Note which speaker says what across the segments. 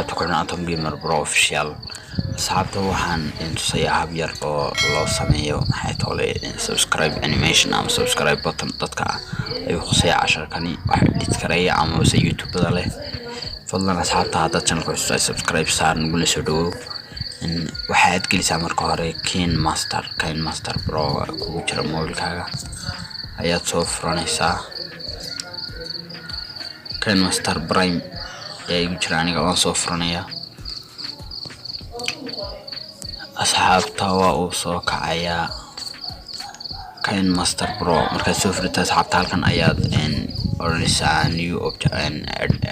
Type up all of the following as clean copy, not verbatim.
Speaker 1: asxaabta ku xidhan Atom Gamer Pro official asxaabta waxaan intusayaa hab yar oo loo sameeyo maxay tole subscribe animation ama subscribe button dadka ay khusay casharkani wax edit karaya ama wasa YouTube leh fadlan asxaabta hadda channelka subscribe saar nugula soo dhawow waxaad gelisaa marka hore Kine Master Pro kugu jira mobilkaaga ayaad soo furanaysaa Kine Master Prime ay jiraan aniga waan soo furanaya asxaabta waa uu soo kacaya Kine Master Pro marka soo furtaa asxaabta halkan ayaad oranaysaa new object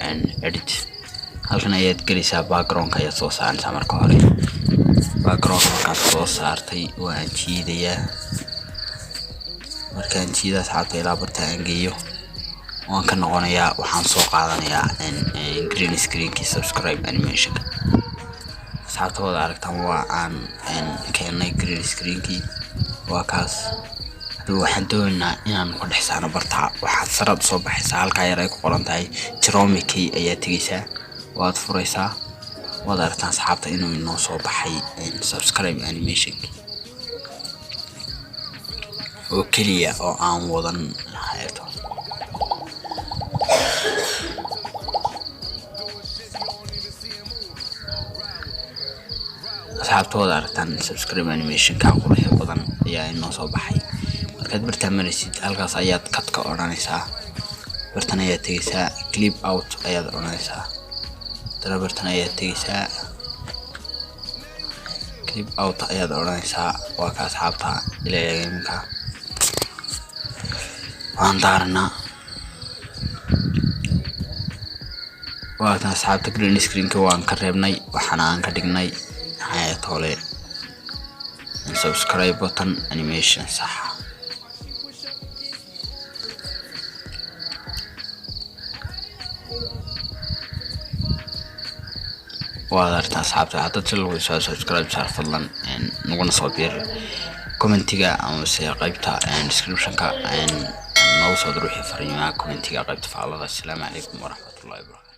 Speaker 1: and edit halkan ayaad gelisaa background ayaad soo saaraysaa marka hore background marka soo saartay waan jiidayaa markaan jiidaa asxaabta ilaa barta aan geeyo waan ka noqonayaa waxaan soo qaadanayaa green screen ki subscribe animation asxaabta wada aragtaan waa aan keenay green screen ki waa kaas waxaan doonaynaa inaan ku dhexsaano barta waxaad sarad soo baxaysaa halka yar ay ku qoran tahay Chrome key ayaa tagaysaa waad furaysaa wada aragtaan asxaabta inuu inoo soo baxay subscribe animation oo kaliya oo aan wadan hay'ado asxaabtooda aragtaan subscribe animation ka qurux badan ayaa inoo soo baxay markaad bartaan maraysid halkaas ayaad kadka oranaysaa bartan ayaad tagaysaa clip out ayaad oranaysaa bartan ayaad tagaysaa clip out ayaad oranaysaa waa ka asxaabta ilaa imka waan daarnaa waa tan asxaabta green screen ka waan ka reebnay waxana aan ka dhignay tole subscribe button animation صح وادرت أصحابتي حتى تلو subscribe صار فضلا نقولنا صوبير كومنتيجا أو سيقيبتها description كا نوصل روحي فريمة كومنتيجا قيبت فعلا. السلام عليكم ورحمة الله وبركاته.